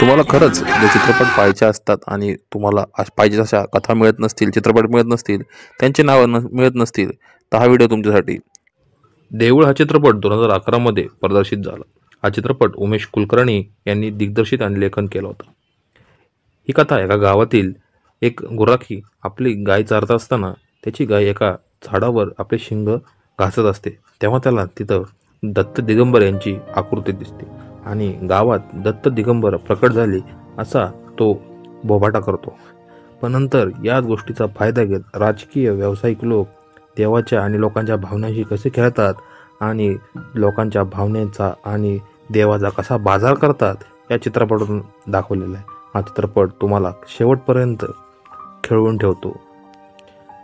तुम्हाला खरंच जे चित्रपट पाहायचे असतात आणि तुम्हाला पाहिजे अशा कथा मिळत नसतील, चित्रपट मिळत नसतील, त्यांची नावं मिळत नसतील, तर हा व्हिडिओ तुमच्यासाठी. देऊळ हा चित्रपट 2011 मध्ये प्रदर्शित झाला. हा चित्रपट उमेश कुलकर्णी यांनी दिग्दर्शित आणि लेखन केला होता. ही कथा एका गावातील एक गुराखी आपली गाय चारत असताना त्याची गाय एका झाडावर आपले शिंग घासत असते, तेव्हा त्याला तिथं दत्त दिगंबर यांची आकृती दिसते आणि गावात दत्त दिगंबर प्रकट झाले असा तो बोभाटा करतो. पण नंतर याच गोष्टीचा फायदा घेत राजकीय व्यावसायिक लोक देवाच्या आणि लोकांच्या भावनांशी कसे खेळतात आणि लोकांच्या भावनेचा आणि देवाचा कसा बाजार करतात या चित्रपटातून दाखवलेला आहे. हा चित्रपट तुम्हाला शेवटपर्यंत खेळवून ठेवतो.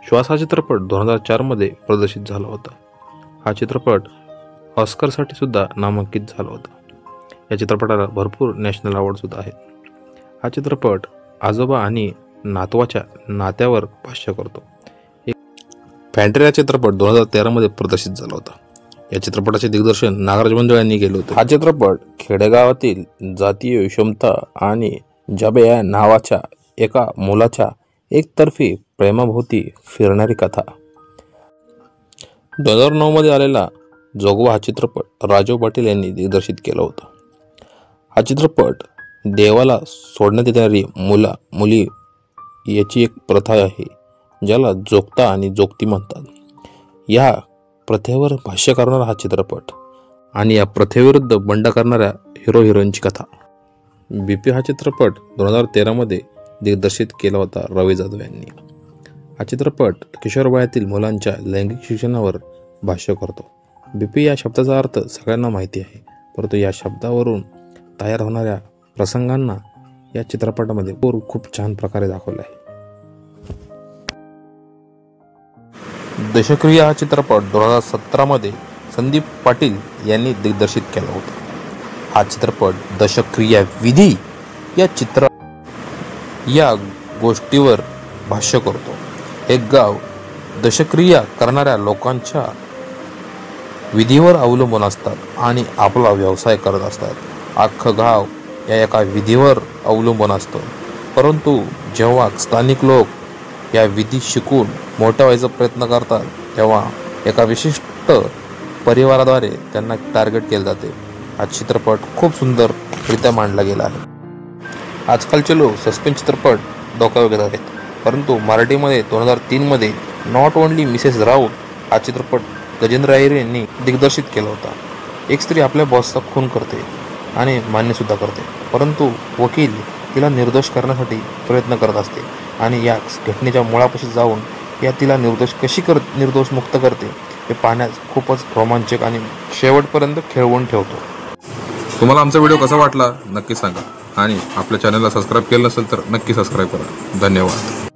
श्वास हा चित्रपट 2004 मध्ये प्रदर्शित झाला होता. हा चित्रपट ऑस्करसाठी सुद्धा नामांकित झाला होता. या चित्रपटाला भरपूर नॅशनल अवॉर्ड सुद्धा आहेत. हा चित्रपट आजोबा आणि नातवाच्या नात्यावर भाष्य करतो. फॅन्टरी हा चित्रपट 2013 मध्ये प्रदर्शित झाला होता. या चित्रपटाचे दिग्दर्शन नागराज मंजुळ यांनी केले होते. हा चित्रपट खेडेगावातील जातीय विषमता आणि जबे या नावाच्या एका मुलाच्या एकतर्फी प्रेमाभोवती फिरणारी कथा. 2009 मध्ये आलेला जोगवा हा चित्रपट राजीव पाटील यांनी दिग्दर्शित केला होता. हा चित्रपट देवाला सोडण्यात येणारी मुली याची एक प्रथा आहे, ज्याला जोगता आणि जोगती म्हणतात. या प्रथेवर भाष्य करणारा हा चित्रपट आणि या प्रथेविरुद्ध बंड करणाऱ्या हिरो हिरोईनची कथा. BP हा चित्रपट 2013 मध्ये दिग्दर्शित केला होता रवी जाधव यांनी. हा चित्रपट किशोरवयातील मुलांच्या लैंगिक शिक्षणावर भाष्य करतो. BP या शब्दाचा अर्थ सगळ्यांना माहिती आहे, परंतु या शब्दावरून तयार होणाऱ्या प्रसंगांना या चित्रपटामध्ये खूप छान प्रकारे दाखवले आहे. दशक्रिया हा चित्रपट 2017 मध्ये संदीप पाटील यांनी दिग्दर्शित केला होता. हा चित्रपट दशक्रिया विधी या गोष्टीवर भाष्य करतो. एक गाव दशक्रिया करणाऱ्या लोकांच्या विधीवर अवलंबून असतात आणि आपला व्यवसाय करत असतात. अख्खं गाव या एका विधीवर अवलंबून असतं, परंतु जेव्हा स्थानिक लोक या विधी शिकून मोठा व्हायचा प्रयत्न करतात तेव्हा एका विशिष्ट परिवाराद्वारे त्यांना टार्गेट केले जाते. हा चित्रपट खूप सुंदररित्या मांडला गेला आहे. आजकालचे लोक सस्पेन्स चित्रपट डोक्यावर घेत आहेत, परंतु मराठीमध्ये 2003 मध्ये नॉट ओनली मिसेस राऊत हा चित्रपट गजेंद्र अय्यर यांनी दिग्दर्शित केला होता. एक स्त्री आपल्या बॉसचा खून करते आणि मान्यसुद्धा करते, परंतु वकील तिला निर्दोष करण्यासाठी प्रयत्न करत असते आणि या घटनेच्या मुळापाशी जाऊन या तिला निर्दोष मुक्त करते. हे पाहण्यास खूपच रोमांचक आणि शेवटपर्यंत खेळवून ठेवतो. तुम्हाला आमचा व्हिडिओ कसा वाटला नक्की सांगा आणि आपल्या चॅनलला सबस्क्राईब केलं नसेल तर नक्की सबस्क्राईब करा. धन्यवाद.